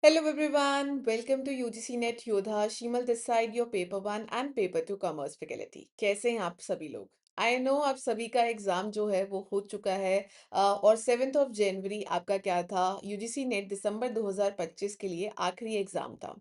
Hello everyone, welcome to UGC Net Yodha. Shimal this side your paper 1 and paper 2 commerce faculty. कैसे हैं आप सभी लोग? I know आप सभी का एग्जाम जो है वो हो चुका है और 7th ऑफ जनवरी आपका क्या था यूजीसी नेट दिसंबर 2025 के लिए आखिरी एग्जाम था।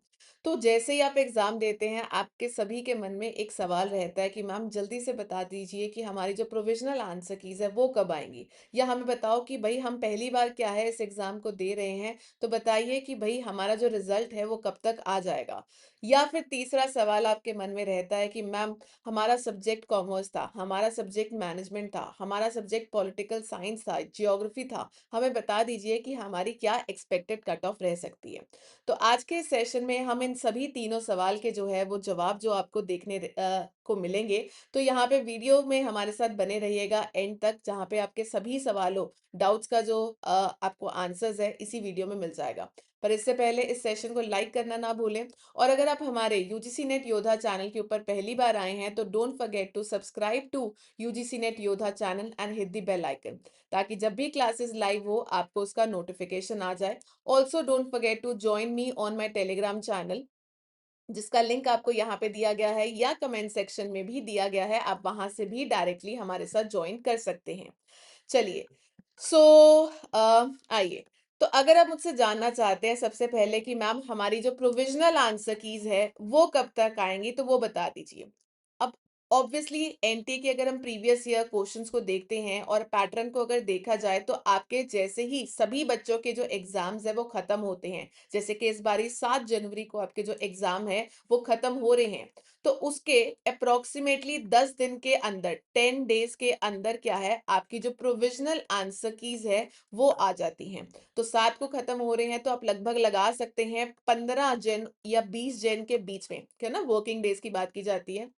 तो जैसे ही आप एग्जाम देते हैं आपके सभी के मन में एक सवाल रहता है कि मैम जल्दी से बता दीजिए कि हमारी जो प्रोविजनल आंसर कीज है वो कब आएंगी, या हमें बताओ कि भाई हम पहली बार क्या है इस एग्जाम को दे रहे हैं, तो बताइए कि भई हमारा जो रिजल्ट है वो कब तक आ जाएगा? या फिर तीसरा सवाल आपके मन में रहता है कि मैम हमारा सब्जेक्ट कॉमर्स था, हमारा सब्जेक्ट मैनेजमेंट था, हमारा सब्जेक्ट पॉलिटिकल साइंस था, ज्योग्राफी था। हमें बता दीजिए कि हमारी क्या एक्सपेक्टेड कट ऑफ रह सकती है। तो आज के सेशन में हम इन सभी तीनों सवाल के जो है वो जवाब जो आपको देखने को मिलेंगे। तो यहाँ पे वीडियो में हमारे साथ बने रहिएगा एंड तक, जहाँ पे आपके सभी सवालों डाउट्स का जो आपको आंसर्स है इसी वीडियो में मिल जाएगा। पर इससे पहले इस सेशन को लाइक करना ना भूलें, और अगर आप हमारे यूजीसी नेट योद्धा चैनल के ऊपर पहली बार आए हैं तो don't forget to subscribe to UGC NET Yoddha channel and hit the bell icon, ताकि जब भी क्लासेस लाइव हो आपको उसका नोटिफिकेशन आ जाए। Also don't forget to join me on my Telegram channel, जिसका लिंक आपको यहाँ पे दिया गया है या कमेंट सेक्शन में भी दिया गया है। आप वहां से भी डायरेक्टली हमारे साथ ज्वाइन कर सकते हैं। चलिए, सो आइए। तो अगर आप मुझसे जानना चाहते हैं सबसे पहले कि मैम हमारी जो प्रोविजनल आंसर कीज है वो कब तक आएंगी, तो वो बता दीजिए। अब ऑब्वियसली एनटीए के अगर हम प्रीवियस ईयर क्वेश्चंस को देखते हैं और पैटर्न को अगर देखा जाए, तो आपके जैसे ही सभी बच्चों के जो एग्जाम्स है वो खत्म होते हैं, जैसे कि इस बारी 7 जनवरी को आपके जो एग्जाम है वो खत्म हो रहे हैं, तो उसके अप्रोक्सीमेटली 10 दिन के अंदर 10 डेज के अंदर क्या है आपकी जो प्रोविजनल आंसर कीज है वो आ जाती हैं। तो 7 को खत्म हो रहे हैं तो आप लगभग लगा सकते हैं 15 जन या 20 जन के बीच में, क्या ना वर्किंग डेज की बात की जाती है।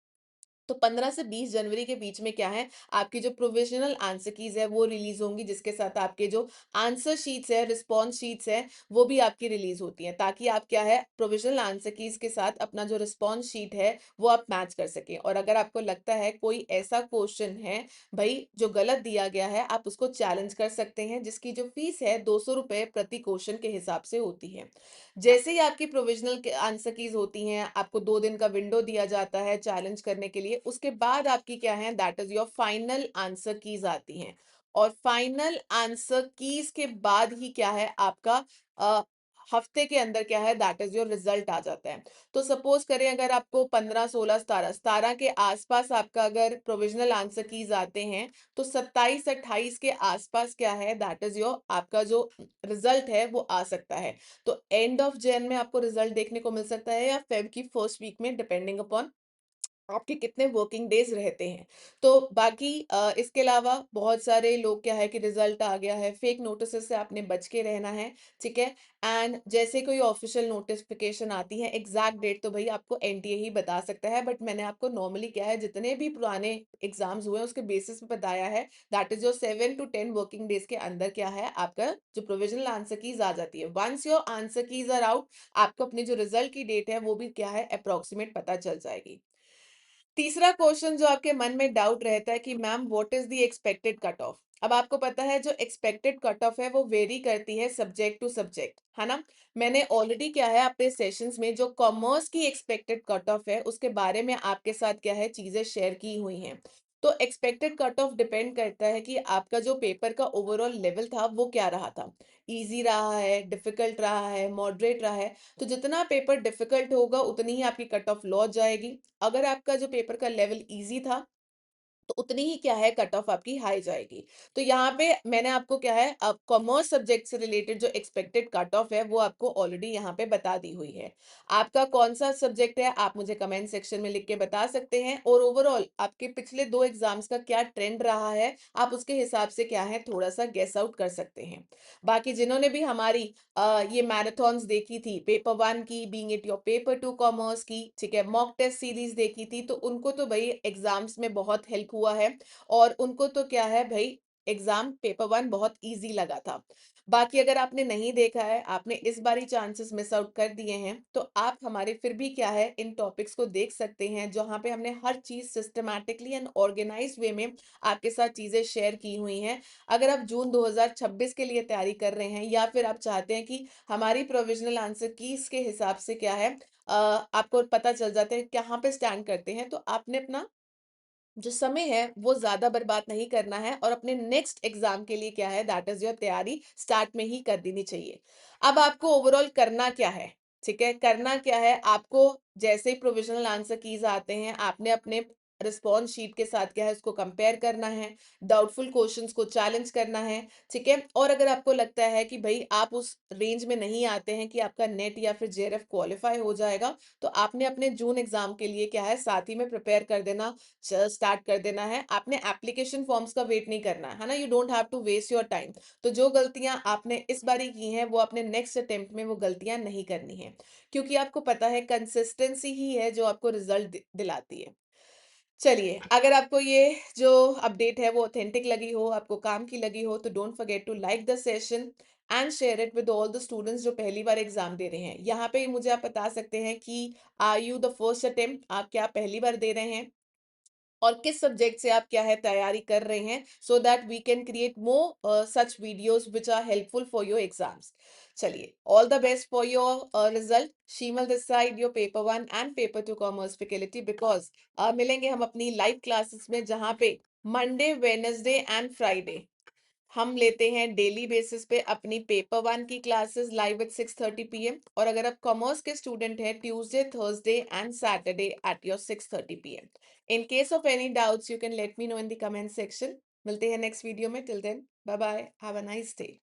तो 15 से 20 जनवरी के बीच में क्या है आपकी जो प्रोविजनल आंसर कीज है वो रिलीज होंगी, जिसके साथ आपके जो आंसर शीट्स है, रिस्पॉन्स शीट्स है, वो भी आपकी रिलीज होती हैं, ताकि आप क्या है प्रोविजनल आंसर कीज के साथ अपना जो रिस्पॉन्स शीट है वो आप मैच कर सकें। और अगर आपको लगता है कोई ऐसा क्वेश्चन है भाई जो गलत दिया गया है, आप उसको चैलेंज कर सकते हैं, जिसकी जो फीस है 200 रुपए प्रति क्वेश्चन के हिसाब से होती है। जैसे ही आपकी प्रोविजनल के आंसर कीज होती हैं, आपको 2 दिन का विंडो दिया जाता है चैलेंज करने के लिए। उसके बाद आपकी क्या है that is your final answer keys आती हैं, और फाइनल आंसर कीज के बाद ही क्या है आपका हफ्ते के अंदर क्या है दैट इज योर रिजल्ट आ जाता है। तो सपोज करें अगर आपको 15 16 17 के आसपास आपका अगर प्रोविजनल आंसर कीज आते हैं, तो 27 28 के आसपास क्या है दैट इज योर आपका जो रिजल्ट है वो आ सकता है। तो एंड ऑफ जैन में आपको रिजल्ट देखने को मिल सकता है, या फेब की फर्स्ट वीक में, डिपेंडिंग अपॉन आपके कितने वर्किंग डेज रहते हैं। तो बाकी इसके अलावा बहुत सारे लोग क्या है कि रिजल्ट आ गया है, फेक नोटिस से आपने बच के रहना है, ठीक है। एंड जैसे कोई ऑफिशियल नोटिफिकेशन आती है, एग्जैक्ट डेट तो भाई आपको एनटीए ही बता सकता है, बट मैंने आपको नॉर्मली क्या है जितने भी पुराने एग्जाम्स हुए हैं उसके बेसिस पे बताया है। दैट इज जो 7 to 10 वर्किंग डेज के अंदर क्या है आपका जो प्रोविजनल आंसर कीज आ जाती है। Once your answer keys are out, आपको अपनी जो रिजल्ट की डेट है वो भी क्या है अप्रोक्सीमेट पता चल जाएगी। तीसरा क्वेश्चन जो आपके मन में डाउट रहता है कि ma'am what is the expected cut off. अब आपको पता है जो एक्सपेक्टेड कट ऑफ है वो वेरी करती है सब्जेक्ट टू सब्जेक्ट, है ना। मैंने ऑलरेडी क्या है अपने सेशंस में जो कॉमर्स की एक्सपेक्टेड कट ऑफ है उसके बारे में आपके साथ क्या है चीजें शेयर की हुई हैं। तो एक्सपेक्टेड कट ऑफ डिपेंड करता है कि आपका जो पेपर का ओवरऑल लेवल था वो क्या रहा था, इजी रहा है, डिफिकल्ट रहा है, मॉडरेट रहा है। तो जितना पेपर डिफिकल्ट होगा उतनी ही आपकी कट ऑफ लॉ जाएगी। अगर आपका जो पेपर का लेवल इजी था तो उतनी ही क्या है कट ऑफ आपकी हाई जाएगी। तो यहाँ पे मैंने आपको क्या है अब कॉमर्स सब्जेक्ट से रिलेटेड जो एक्सपेक्टेड कट ऑफ है वो आपको ऑलरेडी यहाँ पे बता दी हुई है। आपका कौन सा सब्जेक्ट है आप मुझे कमेंट सेक्शन में लिख के बता सकते हैं, और ओवरऑल आपके पिछले 2 एग्जाम्स का क्या ट्रेंड रहा है आप उसके हिसाब से क्या है थोड़ा सा गेस आउट कर सकते हैं। बाकी जिन्होंने भी हमारी ये मैराथन्स देखी थी, पेपर 1 की, being it your paper 2 commerce की, ठीक है, मॉक टेस्ट सीरीज देखी थी, तो उनको तो भाई एग्जाम्स में बहुत हेल्प हुआ है, और उनको तो क्या है भाई एग्ज़ाम पेपर 1 बहुत ईज़ी लगा था। बाकी अगर आपने नहीं देखा है, आपने इस बारी चांसेस मिस आउट कर दिए हैं, तो आप हमारे फिर भी क्या है इन टॉपिक्स को देख सकते हैं, जहाँ पे हमने हर चीज़ सिस्टमैटिकली एंड ऑर्गेनाइज़्ड वे में आपके साथ चीज़ें शेयर की हुई हैं। अगर आप जून 2026 के लिए तैयारी कर रहे हैं या फिर आप चाहते हैं कि हमारी प्रोविज़नल आंसर कीज़ के हिसाब से क्या है आपको पता चल जाता है कहाँ पे स्टैंड करते हैं, तो आपने अपना जो समय है वो ज़्यादा बर्बाद नहीं करना है और अपने नेक्स्ट एग्ज़ाम के लिए क्या है दैट इज़ योर तैयारी स्टार्ट में ही कर देनी चाहिए। अब आपको ओवरऑल करना क्या है? ठीक है? करना क्या है? आपको जैसे ही प्रोविज़नल आंसर कीज़ आते हैं, आपने अपने रिस्पॉन्स शीट के साथ क्या है उसको कंपेयर करना है, डाउटफुल क्वेश्चंस को चैलेंज करना है, ठीक है? और अगर आपको लगता है कि भई आप उस रेंज में नहीं आते हैं कि आपका नेट या फिर जेआरएफ क्वालीफाई हो जाएगा, तो आपने अपने जून एग्ज़ाम के लिए क्या है साथ ही में प्रिपेयर कर देना स्टार्ट कर देना है। आपने एप्लीकेशन फॉर्म्स का वेट नहीं करना है ना? You don't have to waste your time. तो जो गलतियाँ आपने इस बारी की हैं, वो अपने नेक्स्ट अटेम्प्ट में वो गलतियाँ नहीं करनी है। क्योंकि आपको पता है कंसिस्टेंसी ही है जो आपको रिज़ल्ट दिलाती है। चलिए, अगर आपको ये जो अपडेट है वो ऑथेंटिक लगी हो, आपको काम की लगी हो, तो don't forget to like the session and share it with all the students जो पहली बार एग्ज़ाम दे रहे हैं। यहाँ पे मुझे आप बता सकते हैं कि are you the first attempt? आप क्या पहली बार दे रहे हैं? और किस सब्जेक्ट से आप क्या है तैयारी कर रहे हैं so that we can create more such videos which are helpful for your exams. चलिए, all the best for your result. शीमल this side your paper 1 and paper 2 commerce faculty because मिलेंगे हम अपनी लाइव क्लासेस में जहाँ पे Monday Wednesday and Friday हम लेते हैं डेली बेसिस पे अपनी पेपर 1 की क्लासेस लाइव एट 6:30 पीएम और अगर आप कॉमर्स के स्टूडेंट हैं Tuesday Thursday and Saturday at your 6:30 PM. In case of any doubts you can let me know in the comment section. मिलते हैं नेक्स्ट वीडियो में। Till then bye bye, have a nice day.